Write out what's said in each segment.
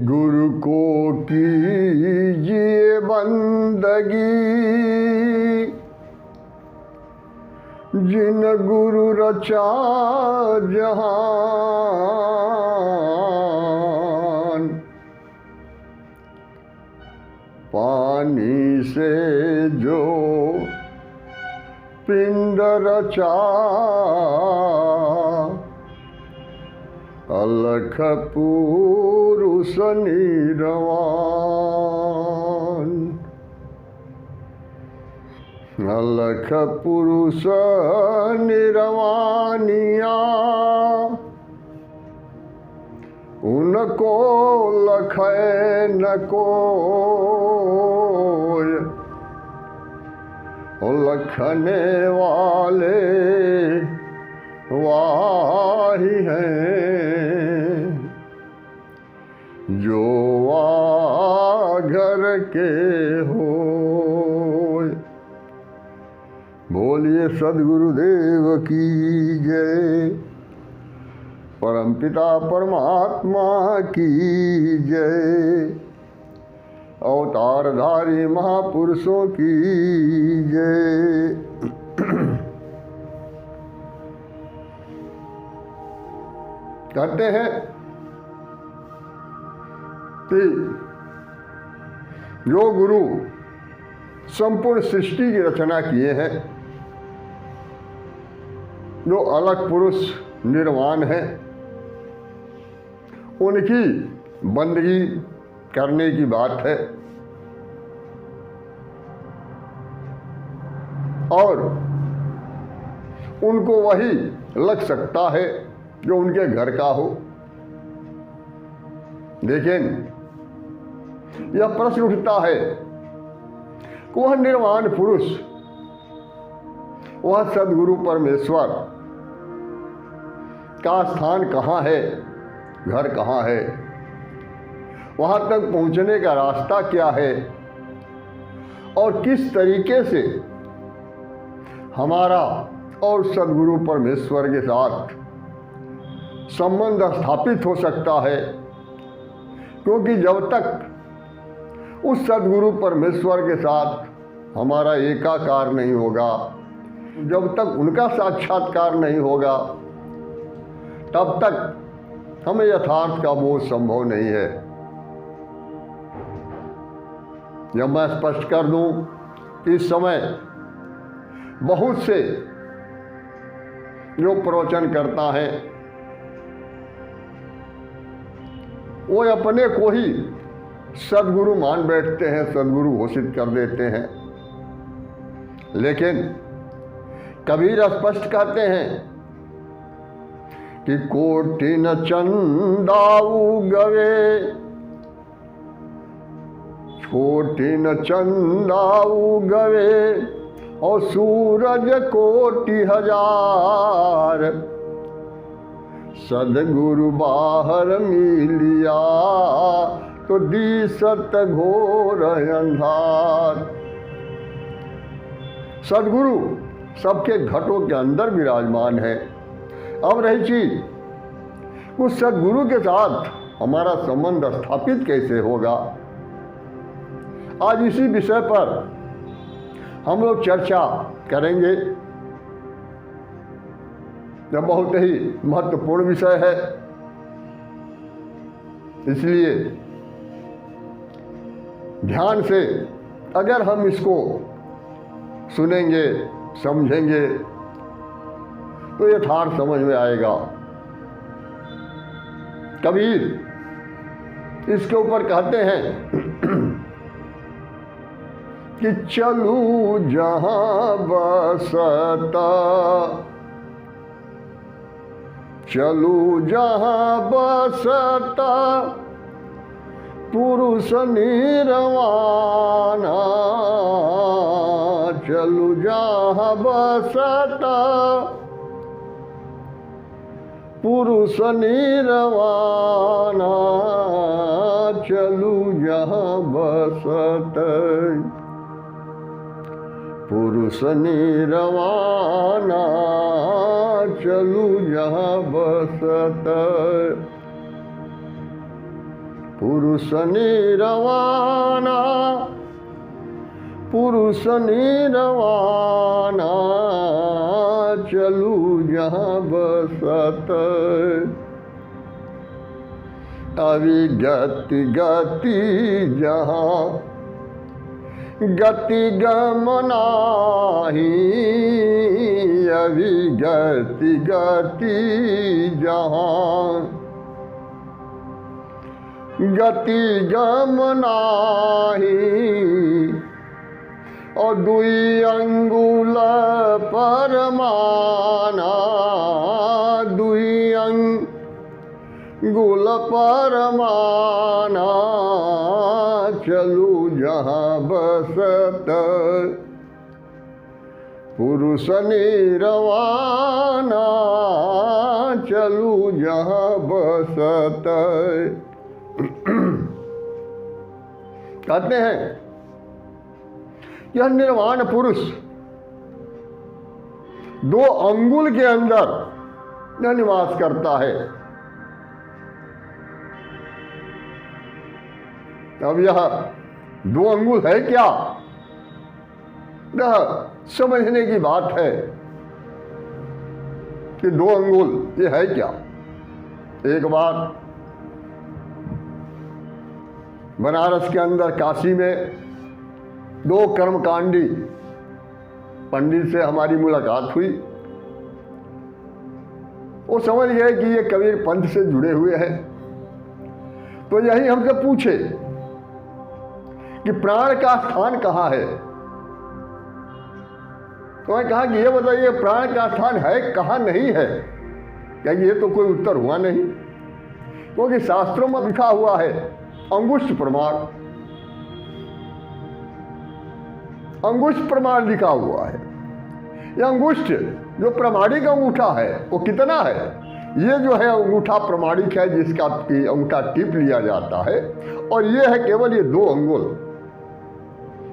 गुरु को कीजिए बंदगी, जिन गुरु रचा जहान। पानी से जो पिंड रचा, अलख पुरुष निरवान। अलख पुरुष निरवानिया, उनको लखै न कोय। लखने वाले वाही हैं, जो घर के हो। बोलिए सद्गुरुदेव की जय, परमपिता परमात्मा की जय, अवतारधारी महापुरुषों की जय। कहते हैं कि जो गुरु संपूर्ण सृष्टि की रचना किए हैं, जो अलग पुरुष निर्वाण है, उनकी बंदगी करने की बात है। और उनको वही लग सकता है जो उनके घर का हो। लेकिन यह प्रश्न उठता है कि वह निर्वाण पुरुष, वह सद्गुरु परमेश्वर का स्थान कहाँ है, घर कहाँ है, वहाँ तक पहुँचने का रास्ता क्या है, और किस तरीके से हमारा और सद्गुरु परमेश्वर के साथ संबंध स्थापित हो सकता है। क्योंकि जब तक उस सद्गुरु परमेश्वर के साथ हमारा एकाकार नहीं होगा, जब तक उनका साक्षात्कार नहीं होगा, तब तक हमें यथार्थ का बोध संभव नहीं है। जब मैं स्पष्ट कर दूं कि इस समय बहुत से जो प्रवचन करता है वो अपने को ही सद्गुरु मान बैठते हैं, सद्गुरु घोषित कर देते हैं। लेकिन कबीर स्पष्ट कहते हैं कि कोटि न चंदाऊ गवे, कोटि न चंदाऊ गवे, और सूरज कोटि हजार। सद्गुरु बाहर मिलिया, तो दिसत घोर अंधार। सद्गुरु सबके घटों के अंदर विराजमान है। अब रही चीज, उस सद्गुरु के साथ हमारा संबंध स्थापित कैसे होगा, आज इसी विषय पर हम लोग चर्चा करेंगे। यह बहुत ही महत्वपूर्ण विषय है, इसलिए ध्यान से अगर हम इसको सुनेंगे, समझेंगे, तो यथार्थ समझ में आएगा। कबीर इसके ऊपर कहते हैं कि चलू जहां बसता, चलू जहां बसता, पुरुष निर्वाणा। चलू जहां बसता, पुरुष निर्वाणा। चलू जहां बसता, पुरुष निर्वाणा। चलू जहां बसत। पुरुष निरवाना, पुरुष निरवाना, चलू जहाँ बसत। अविगति गति जहाँ, गति गमनाही, अविगति गति जहाँ, गति गमनाही। और दुई अंगुल परमाना, दुई अंगुल परमाना, चलू जहाँ बसत। पुरुष निरवाना, चलू जहाँ बसत। कहते हैं यह निर्वाण पुरुष दो अंगुल के अंदर यह निवास करता है। अब यह दो अंगुल है क्या, यह समझने की बात है कि दो अंगुल ये है क्या। एक बार बनारस के अंदर काशी में दो कर्मकांडी पंडित से हमारी मुलाकात हुई। वो समझ गए कि ये कबीर पंथ से जुड़े हुए हैं, तो यही हमसे पूछे कि प्राण का स्थान कहाँ है। तो मैं कहा कि ये बताइए प्राण का स्थान है कहाँ नहीं है, क्या ये तो कोई उत्तर हुआ नहीं, क्योंकि शास्त्रों में लिखा हुआ है अंगुष्ठ प्रमाण, अंगुष्ठ प्रमाण लिखा हुआ है। यह अंगुष्ठ जो प्रमाणिक अंगूठा है वो कितना है, ये जो है अंगूठा प्रमाणिक है जिसका अंगूठा टिप लिया जाता है, और ये है केवल ये दो अंगुल,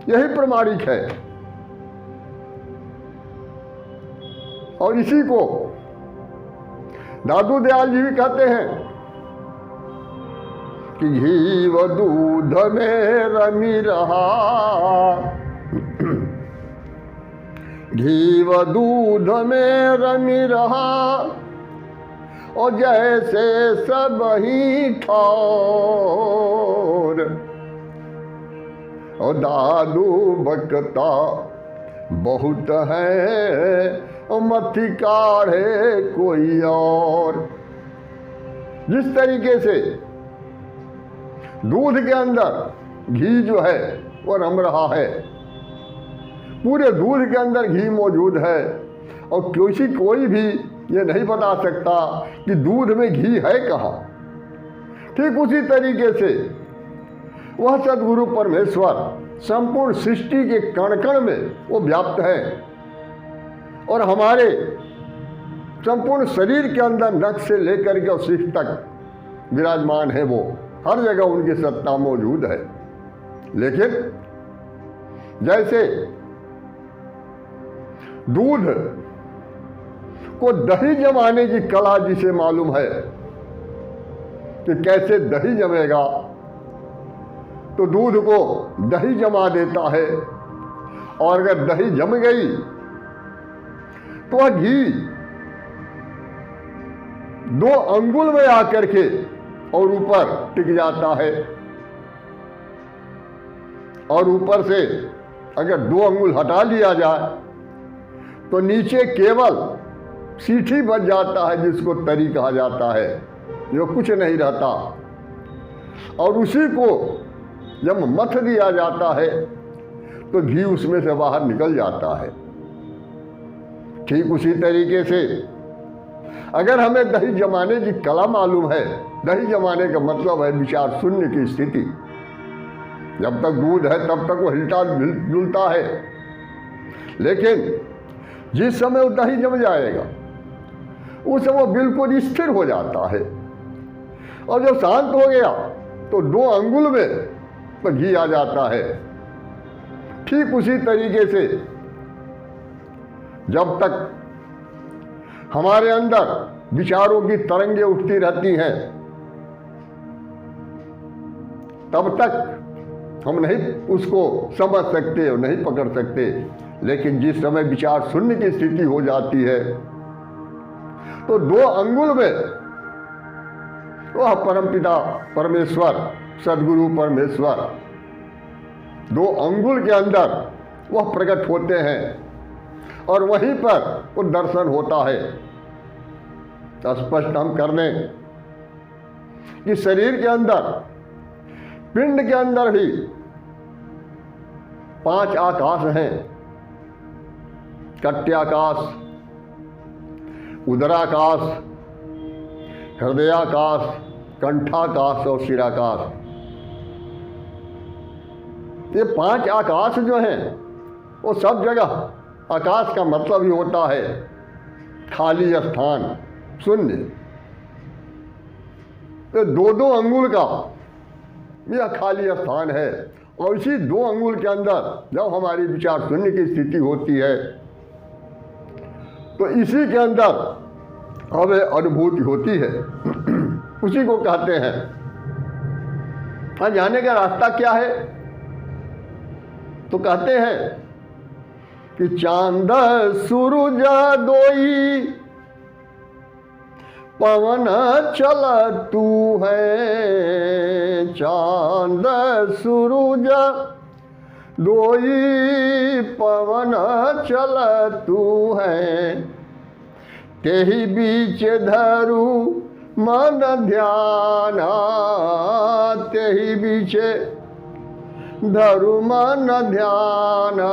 यही प्रमाणिक है। और इसी को दादू दयाल जी भी कहते हैं कि घी व दूध में रमी रहा, घी व दूध में रमी रहा, और जैसे सब ही ठौर। और दादू बकता बहुत है, और मथी काढ़े कोई और। जिस तरीके से दूध के अंदर घी जो है वो रम रहा है, पूरे दूध के अंदर घी मौजूद है, और कोई भी ये नहीं बता सकता कि दूध में घी है कहाँ। ठीक उसी तरीके से वह सद्गुरु परमेश्वर संपूर्ण सृष्टि के कण कण में वो व्याप्त है, और हमारे संपूर्ण शरीर के अंदर नख से लेकर के और शीश तक विराजमान है। वो हर जगह उनकी सत्ता मौजूद है। लेकिन जैसे दूध को दही जमाने की कला जिसे मालूम है कि कैसे दही जमेगा, तो दूध को दही जमा देता है, और अगर दही जम गई तो वह घी दो अंगुल में आकर के और ऊपर टिक जाता है, और ऊपर से अगर दो अंगुल हटा लिया जाए तो नीचे केवल सीठी बच जाता है, जिसको तरी कहा जाता है, जो कुछ नहीं रहता। और उसी को जब मथ दिया जाता है तो घी उसमें से बाहर निकल जाता है। ठीक उसी तरीके से अगर हमें दही जमाने की कला मालूम है, दही जमाने का मतलब है विचार शून्य की स्थिति। जब तक दूध है तब तक वो हिलता जुलता है, लेकिन जिस समय वो दही जम जाएगा उस समय वो बिल्कुल स्थिर हो जाता है, और जब शांत हो गया तो दो अंगुल में तो घी आ जाता है। ठीक उसी तरीके से जब तक हमारे अंदर विचारों की तरंगें उठती रहती हैं, तब तक हम नहीं उसको समझ सकते और नहीं पकड़ सकते। लेकिन जिस समय विचार शून्य की स्थिति हो जाती है तो 2 अंगुल में वह परमपिता परमेश्वर, सदगुरु परमेश्वर 2 अंगुल के अंदर वह प्रकट होते हैं और वहीं पर वो दर्शन होता है। तो स्पष्ट हम कर लें कि शरीर के अंदर, पिंड के अंदर भी 5 आकाश हैं। कट्याकाश, उदराकाश, हृदयाकाश, कंठाकाश और शिराकाश। ये 5 आकाश जो हैं वो सब जगह, आकाश का मतलब ही होता है खाली स्थान, शून्य। तो 2-2 अंगुल का यह खाली स्थान है और इसी 2 अंगुल के अंदर जब हमारी विचार शून्य की स्थिति होती है तो इसी के अंदर हमें अनुभूति होती है। उसी को कहते हैं। हाँ, जाने का रास्ता क्या है? तो कहते हैं कि चांद सूरज दोई पवन चल तू है। चांद सूरज दोई पवन चल तू है। तेहि बीच धरु मन ध्याना। तेहि बीच धरु मन ध्याना।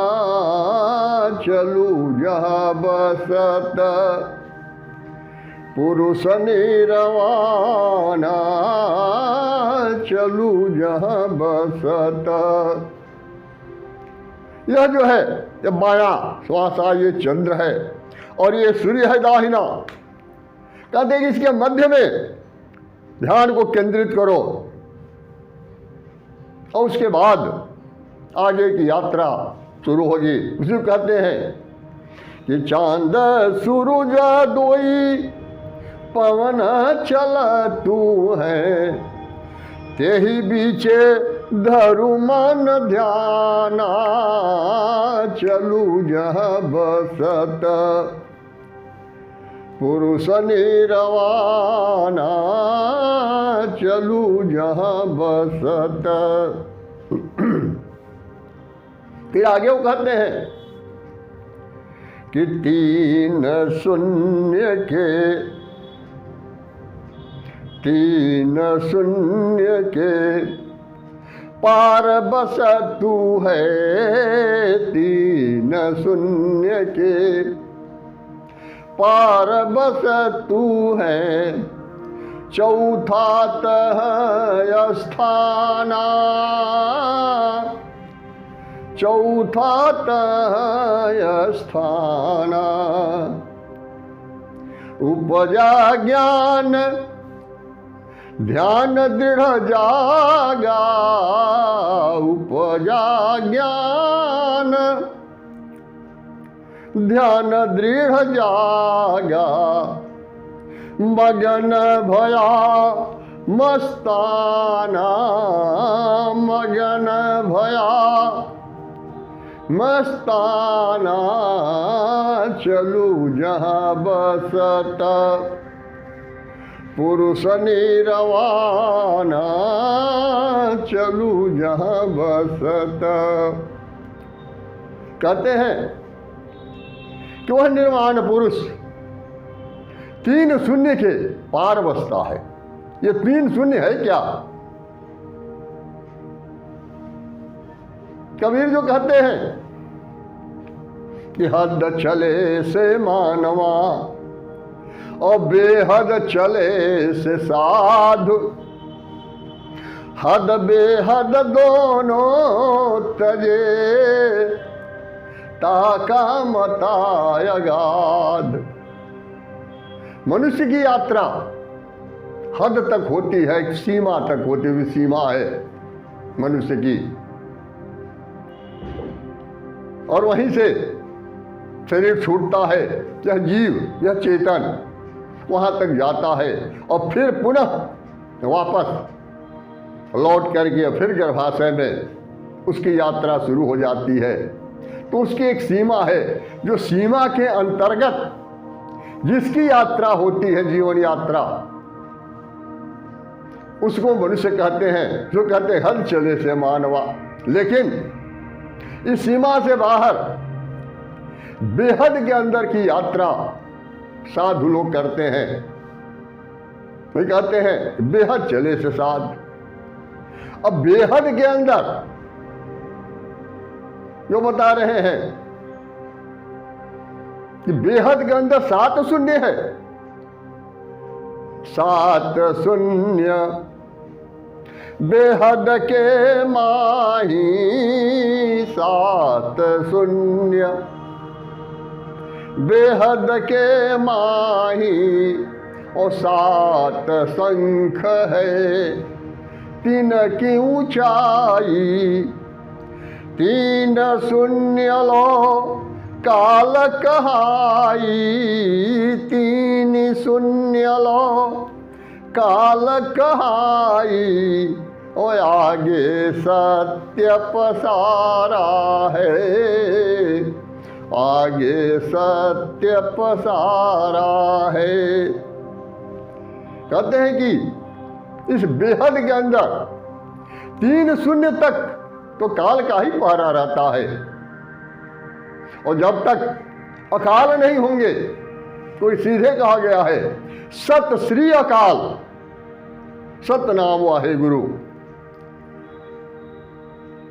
चलू जहाँ बसत पुरुष निरवाना। चलू जहाँ बसत। यह जो है ये माया श्वासा, ये चंद्र है और ये सूर्य है दाहिना। कहते हैं कि इसके मध्य में ध्यान को केंद्रित करो और उसके बाद आगे की यात्रा शुरू होगी। उसी को कहते हैं कि चांद सूरज दोई पवन चल तू है। तेहि बीचे धरु मन ध्याना। चलू जहाँ बसत पुरुष निरवाना। चलू जहाँ बसत। फिर आगे वो कहते हैं कि 3 शून्य के 3 शून्य के पार बस तू है। 3 शून्य के पार बस तू है। चौथा तह स्थाना। चौथा तह स्थाना। उपजा ज्ञान ध्यान दृढ़ जागा। उपजा ज्ञान ध्यान दृढ़ जागा। मगन भया मस्ताना। मगन भया मस्ताना। चलू जहाँ बसत पुरुष निरवाना। चलू जहाँ बसत। कहते हैं कि वह निर्वाण पुरुष 3 शून्य के पार बसता है। ये 3 शून्य है क्या? कबीर जो कहते हैं कि हद चले से मानवा और बेहद चले से साधु। हद बेहद दोनों तजे ताका मताय गाध। मनुष्य की यात्रा हद तक होती है, एक सीमा तक होती हुई सीमा है मनुष्य की। और वहीं से शरीर छूटता है, यह जीव, यह चेतन वहां तक जाता है और फिर पुनः वापस लौट करके फिर गर्भाशय में उसकी यात्रा शुरू हो जाती है। तो उसकी एक सीमा है, जो सीमा के अंतर्गत जिसकी यात्रा होती है, जीवन यात्रा, उसको मनुष्य कहते हैं, जो कहते हैं हल चले से मानवा। लेकिन इस सीमा से बाहर बेहद के अंदर की यात्रा साधु लोग करते हैं। वे कहते हैं बेहद चले से साध। अब बेहद के अंदर जो बता रहे हैं कि बेहद के अंदर 7 शून्य है। 7 शून्य बेहद के माही, 7 शून्य बेहद के माही, और 7 शंख है 3 की ऊंचाई। 3 शून्य लो काल कहाई, 3 शून्य लो काल कहाई। ओ आगे सत्य पसारा है, आगे सत्य पसारा है। कहते हैं कि इस बेहद के अंदर 3 शून्य तक तो काल का ही पहरा रहता है, और जब तक अकाल नहीं होंगे तो सीधे कहा गया है सत श्री अकाल, सत नाम वाहे गुरु।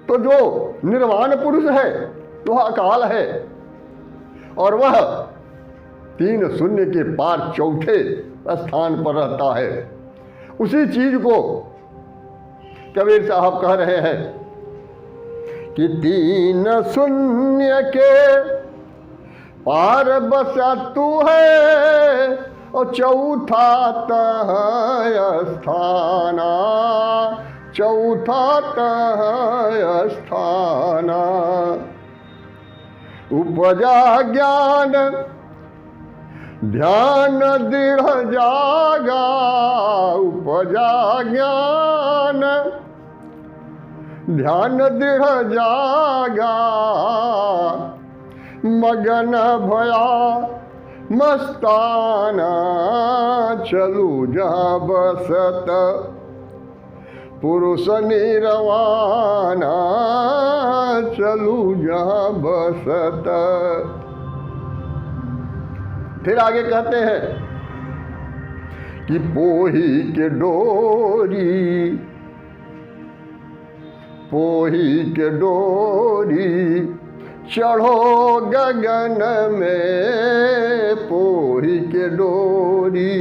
तो जो निर्वाण पुरुष है वह अकाल है, और वह 3 शून्य के पार चौथे स्थान पर रहता है। उसी चीज को कबीर साहब कह रहे हैं कि 3 शून्य के पार बसा तू है, और चौथा तह स्थाना, चौथा तह स्थाना। उपजा ज्ञान ध्यान दृढ़ जागा, उपजा ज्ञान ध्यान दृढ़ जागा। मगन भया मस्ताना, चलू जहाँ बसत पुरुष निरवाना, चलू जहाँ बसत। फिर आगे कहते हैं कि पोही के डोरी, पोही के डोरी चढ़ो गगन में, पोही के डोरी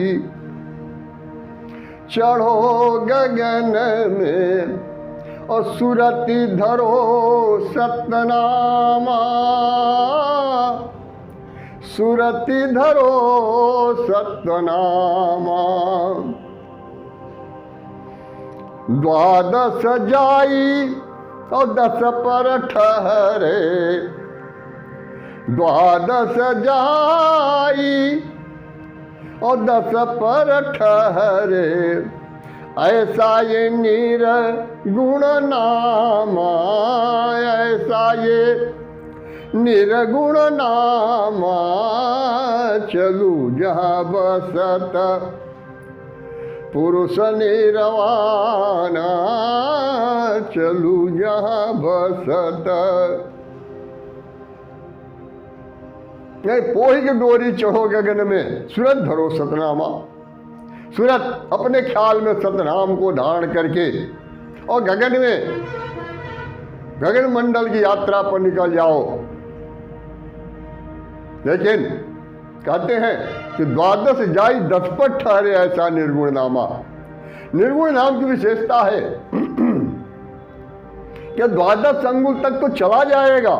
चढ़ो गगन में, और सुरति धरो सतनामा, सुरति धरो सतनामा। 12 जाई और 10 पर ठहरे, 12 जाई और 10 पर ठहरे। ऐसा ये निर्गुण नामा, ऐसा ये निर्गुण नामा। चलू जहाँ बसत पुरुष निरवाना, चलू जहाँ बसत। नहीं, पोही की डोरी चढ़ो गगन में, सूरत धरो सतनामा। सूरत अपने ख्याल में सतनाम को धारण करके और गगन में, गगन मंडल की यात्रा पर निकल जाओ। लेकिन कहते हैं कि 12 जाई 10 पर ठहरे, ऐसा निर्गुण नामा। निर्गुण नाम की विशेषता है कि 12 अंगुल तक तो चला जाएगा,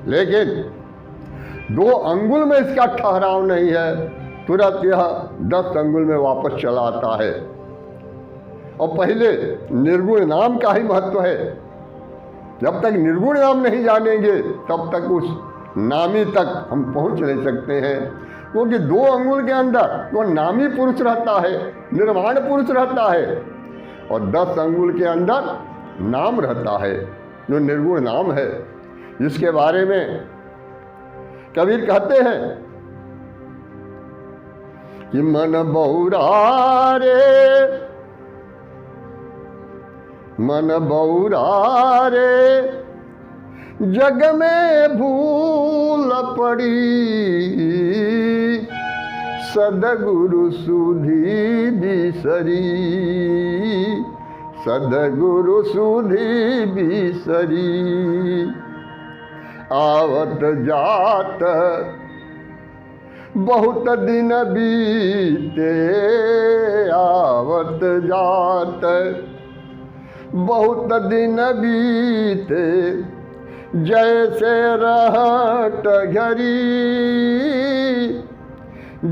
लेकिन 2 अंगुल में इसका ठहराव नहीं है, तुरंत यह 10 अंगुल में वापस चला आता है। और पहले निर्गुण नाम का ही महत्व है। जब तक निर्गुण नाम नहीं जानेंगे तब तक उस नामी तक हम पहुंच नहीं सकते हैं, क्योंकि 2 अंगुल के अंदर वो नामी पुरुष रहता है, निर्वाण पुरुष रहता है, और 10 अंगुल के अंदर नाम रहता है, जो निर्गुण नाम है, जिसके बारे में कबीर कहते हैं कि मन बौरा रे, मन बौरा रे, जग में भूल पड़ी, सदगुरु सुधी बिसरी, सदगुरु सुधी बिसरी। आवत जात बहुत दिन बीते, आवत जात बहुत दिन बीते, जैसे रहट घरी,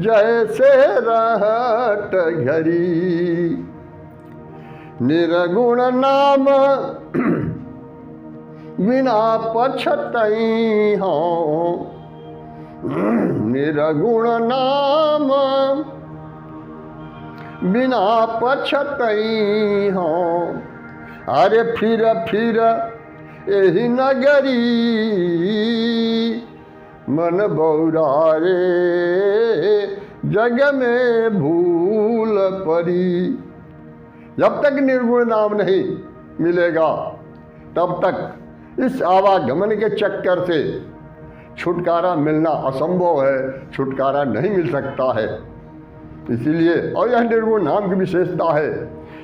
जैसे रहट घरी। निर्गुण नाम बिना पछतई हो, निर्गुण नाम बिना पछतई हो। अरे फिर फिर यही नगरी, मन बौरा रे, जग में भूल पड़ी। जब तक निर्गुण नाम नहीं मिलेगा तब तक इस आवागमन के चक्कर से छुटकारा मिलना असंभव है, छुटकारा नहीं मिल सकता है। इसीलिए और यह निर्गुण नाम की विशेषता है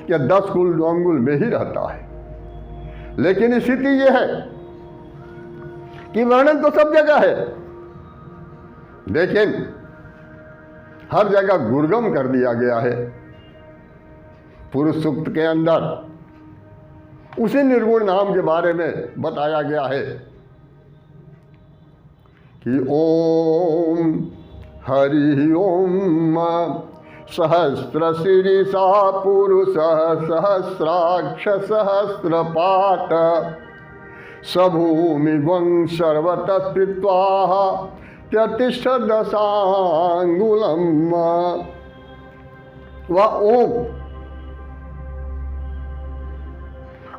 कि 10 अंगुल में ही रहता है। लेकिन स्थिति यह है कि वर्णन तो सब जगह है, लेकिन हर जगह गुरगम कर दिया गया है। पुरुष सूक्त के अंदर उसी निर्गुण नाम के बारे में बताया गया है कि ओम हरि ओम सहस्र शीर्षा पुरुष सहस्राक्ष सहस्रपात सभूमि वं सर्वतः स्थित्वा त्यतिष्ठ दशांगुलम। वह ओम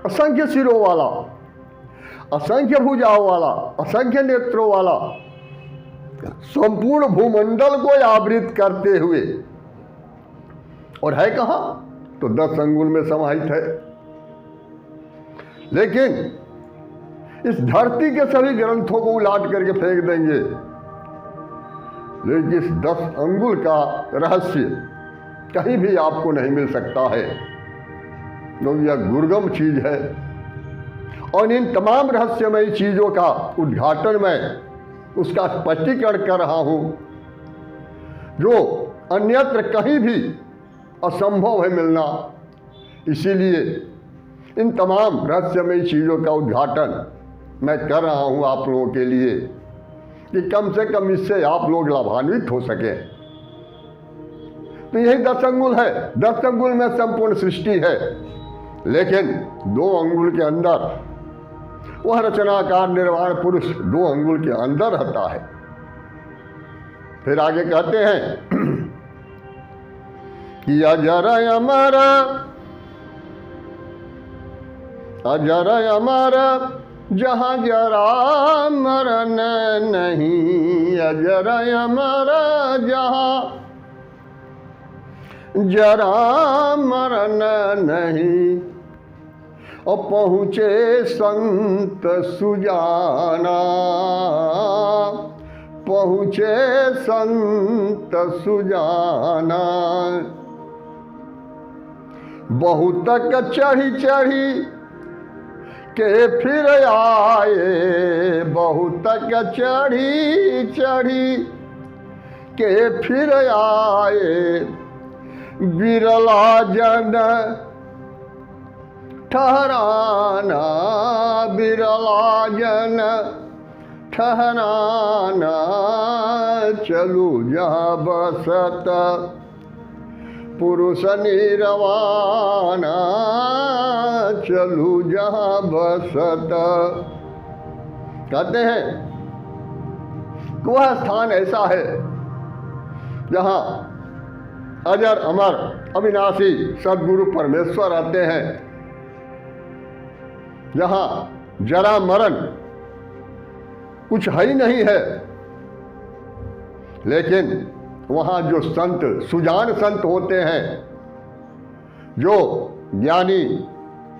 असंख्य सिरों वाला, असंख्य भुजाओं वाला, असंख्य नेत्रों वाला, संपूर्ण भूमंडल को आवृत करते हुए, और है कहाँ तो 10 अंगुल में समाहित है। लेकिन इस धरती के सभी ग्रंथों को उलाट करके फेंक देंगे, लेकिन इस 10 अंगुल का रहस्य कहीं भी आपको नहीं मिल सकता है, क्योंकि यह दुर्गम चीज है। और इन तमाम रहस्यमयी चीजों का उद्घाटन मैं उसका स्पष्टीकरण कर रहा हूं, जो अन्यत्र कहीं भी असंभव है मिलना। इसीलिए इन तमाम रहस्यमयी चीजों का उद्घाटन मैं कर रहा हूं आप लोगों के लिए, कि कम से कम इससे आप लोग लाभान्वित हो सके। तो यही 10 अंगुल है। 10 अंगुल में संपूर्ण सृष्टि है, लेकिन 2 अंगुल के अंदर वह रचनाकार निर्वाण पुरुष 2 अंगुल के अंदर रहता है। फिर आगे कहते हैं कि अजर अमर, अजर अमर जहाँ जरा मरण नहीं, अजर अमर जहाँ जरा मरण नहीं। और पहुँचे संत सुजाना, पहुँचे संत सुजाना। बहुत तक चढ़ी चढ़ी के फिर आए, बहुत तक चढ़ी चढ़ी के फिर आए। बिरला जन ठहराना, बिरला जन ठहराना। चलू जहाँ बसत पुरुष निर्वाणा, चलू जहाँ बसत। कहते हैं कि वह स्थान ऐसा है जहाँ अजर अमर अविनाशी सदगुरु परमेश्वर आते हैं, जहां जरा मरण कुछ है ही नहीं है। लेकिन वहां जो संत, सुजान संत होते हैं, जो ज्ञानी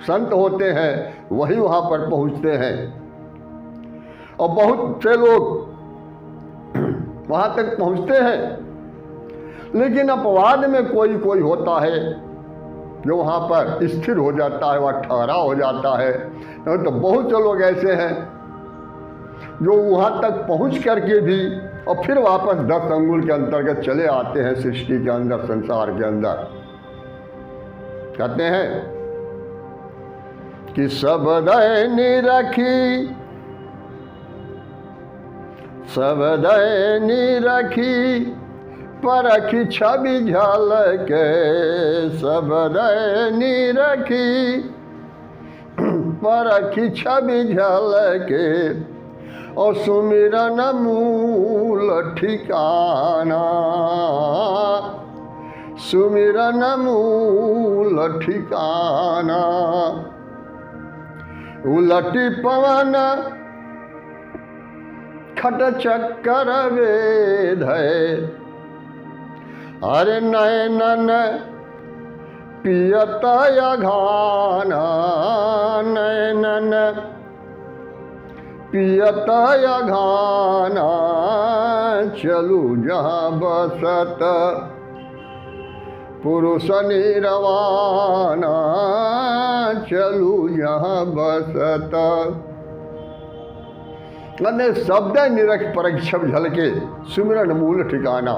संत होते हैं, वही वहां पर पहुंचते हैं। और बहुत से लोग वहां तक पहुंचते हैं, लेकिन अपवाद में कोई कोई होता है जो वहां पर स्थिर हो जाता है, वह ठहरा हो जाता है। तो बहुत से लोग ऐसे हैं जो वहां तक पहुंच करके भी और फिर वापस 10 अंगुल के अंतर्गत चले आते हैं सृष्टि के अंदर, संसार के अंदर। कहते हैं कि सब दैनी रखी, सब दैनी रखी, परखी छवि झलके, सब दैनी रखी, परखी छवि झलके, और सुमिरन मूल ठिकाना, सुमिरन मूल ठिकाना। उलटी पवन खट चक्कर वेद है, अरे नैनन पियत अघाना, नैनन पियत अघाना, चलू जहाँ बसत पुरुष निरवाना, चलू जहाँ बसत। मैंने शब्द निरख परख छब झलके, सुमिरन मूल ठिकाना।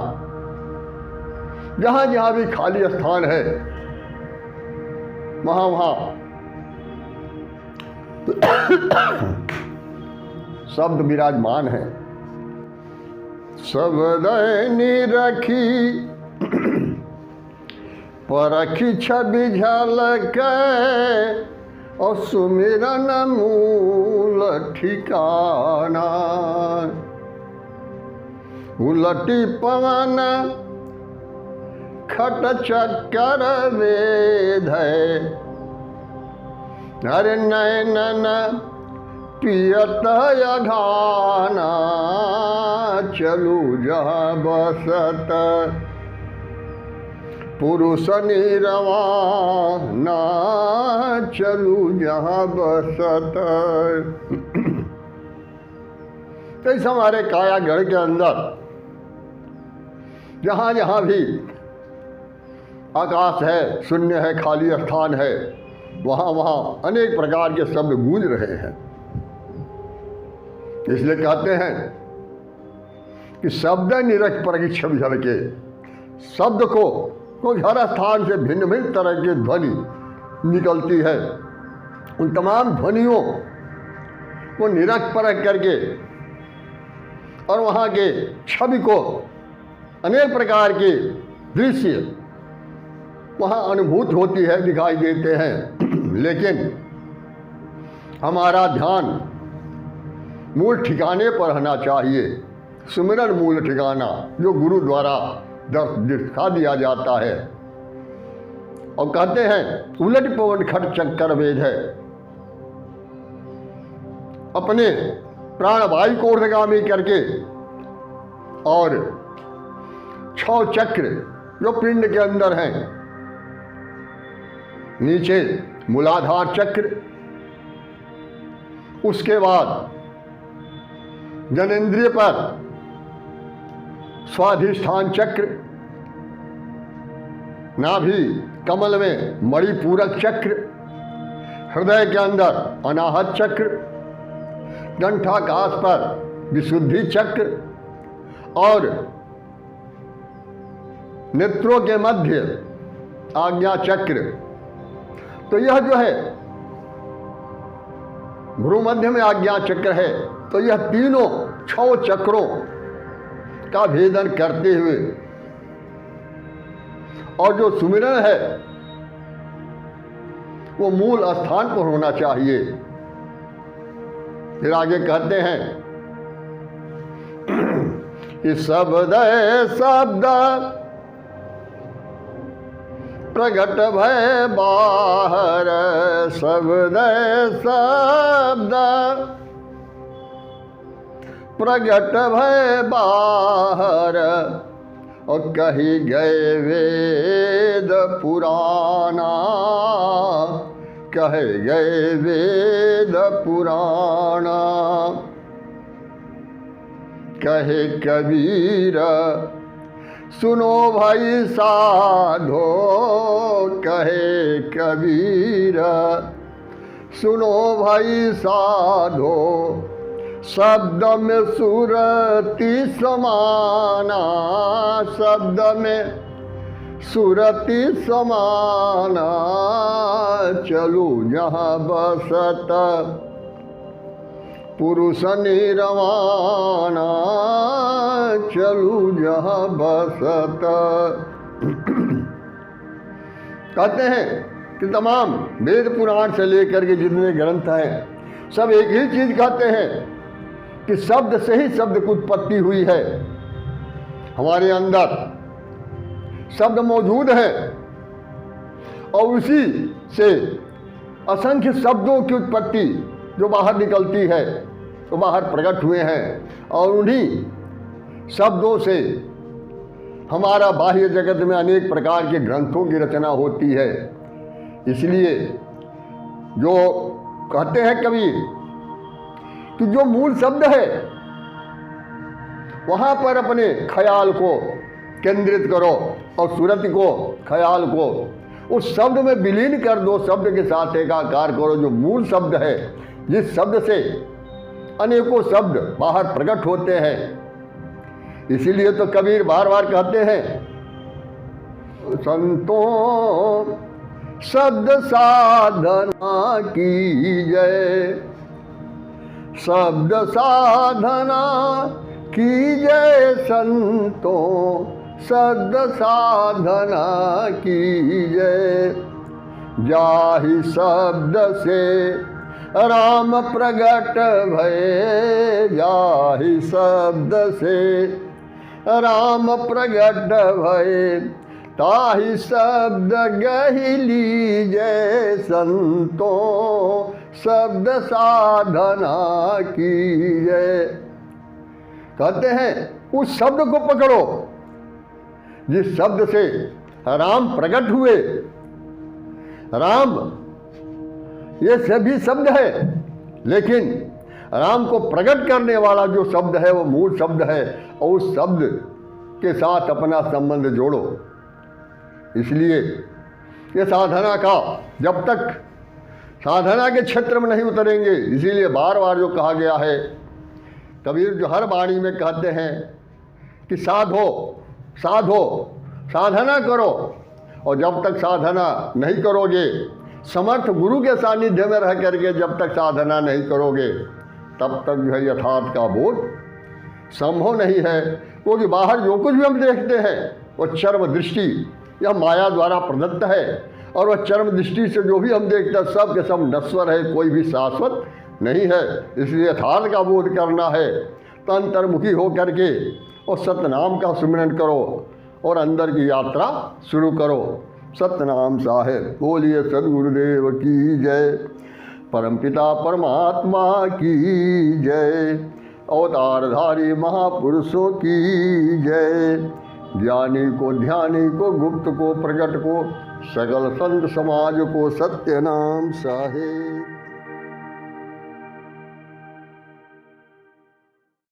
जहां जहां भी खाली स्थान है, वहां वहां शब्द विराजमान है। शब्द निरखी परखी छवि झलके, और सुमिरन मूल ठिकाना। उलटी पवन खट चक्कर वेद है, अरे नैनन पियत अघाना, चलू जहाँ बसत पुरुष निरवाना, चलू जहाँ बसत। तो इस हमारे कायागढ़ के अंदर जहाँ जहाँ भी आकाश है, शून्य है, खाली स्थान है, वहाँ वहाँ अनेक प्रकार के शब्द गूंज रहे हैं। इसलिए कहते हैं कि शब्द निरख परखी छवि झलके। शब्द को हर स्थान से भिन्न भिन्न तरह की ध्वनि निकलती है। उन तमाम ध्वनियों को निरख परख करके और वहाँ के छवि को, अनेक प्रकार के दृश्य वहाँ अनुभूत होती है, दिखाई देते हैं। लेकिन हमारा ध्यान मूल ठिकाने पर रहना चाहिए। सुमिरन मूल ठिकाना, जो गुरु द्वारा दिखा दिया जाता है। और कहते हैं उलट पवन खट चक्कर वेद है। अपने प्राणवायु को ऊर्ध्वगामी करके और 6 चक्र जो पिंड के अंदर हैं, नीचे मूलाधार चक्र, उसके बाद जनेंद्रिय पर स्वाधिष्ठान चक्र, नाभि कमल में मणिपूरक चक्र, हृदय के अंदर अनाहत चक्र, कंठाकाश पर विशुद्धि चक्र और नेत्रों के मध्य आज्ञा चक्र। तो यह जो है भ्रू मध्य में आज्ञा चक्र है। तो यह तीनों 6 चक्रों का भेदन करते हुए, और जो सुमिरन है वो मूल स्थान पर होना चाहिए। फिर आगे कहते हैं कि शब्द शब्द प्रगट भय बाहर शब्द शब्द, प्रगट भय बाहर और कही गए वेद पुराना, कहे गए वेद पुराना। कहे कबीर सुनो भाई साधो, कहे कबीर सुनो भाई साधो, शब्द में सुरति समाना, शब्द में सुरति समाना। चलू जहाँ बसत पुरुष निर्वाणा, चलू जहाँ बसत। कहते हैं कि तमाम वेद पुराण से लेकर के जितने ग्रंथ हैं सब एक ही चीज कहते हैं कि शब्द से ही शब्द की उत्पत्ति हुई है। हमारे अंदर शब्द मौजूद है और उसी से असंख्य शब्दों की उत्पत्ति जो बाहर निकलती है तो बाहर प्रकट हुए हैं और उन्हीं शब्दों से हमारा बाह्य जगत में अनेक प्रकार के ग्रंथों की रचना होती है। इसलिए जो कहते हैं कबीर कि जो मूल शब्द है वहाँ पर अपने ख्याल को केंद्रित करो और सूरत को, ख्याल को उस शब्द में विलीन कर दो, शब्द के साथ एकाकार करो। जो मूल शब्द है, जिस शब्द से अनेकों शब्द बाहर प्रकट होते हैं। इसीलिए तो कबीर बार बार कहते हैं संतों शब्द साधना की जय, शब्द साधना की जय संतों, शब्द साधना की जय। जाहि शब्द से राम प्रगट भये, जाहि शब्द से राम प्रगट भये, ताहि शब्द गहि लीजय संतों, शब्द साधना कीजय। कहते हैं उस शब्द को पकड़ो जिस शब्द से राम प्रकट हुए। राम ये सभी शब्द है, लेकिन राम को प्रकट करने वाला जो शब्द है वो मूल शब्द है और उस शब्द के साथ अपना संबंध जोड़ो। इसलिए ये साधना का जब तक साधना के क्षेत्र में नहीं उतरेंगे, इसीलिए बार बार जो कहा गया है, कबीर जो हर वाणी में कहते हैं कि साधो साधो, साधना करो। और जब तक साधना नहीं करोगे, समर्थ गुरु के सानिध्य में रह करके जब तक साधना नहीं करोगे, तब तक जो है यथार्थ का बोध संभव नहीं है। क्योंकि बाहर जो कुछ भी हम देखते हैं वो चर्म दृष्टि यह माया द्वारा प्रदत्त है, और वह चर्म दृष्टि से जो भी हम देखते हैं सब के सब नश्वर है, कोई भी शाश्वत नहीं है। इसलिए यथार्थ का बोध करना है तो अंतर्मुखी हो करके और सतनाम का सुमिरन करो और अंदर की यात्रा शुरू करो। सतनाम साहेब बोलिए सदगुरुदेव की जय, परमपिता परमात्मा की जय, अवतारधारी महापुरुषों की जय। ज्ञानी को ध्यानी को गुप्त को प्रकट को सकल संत समाज को सत्य नाम साहेब।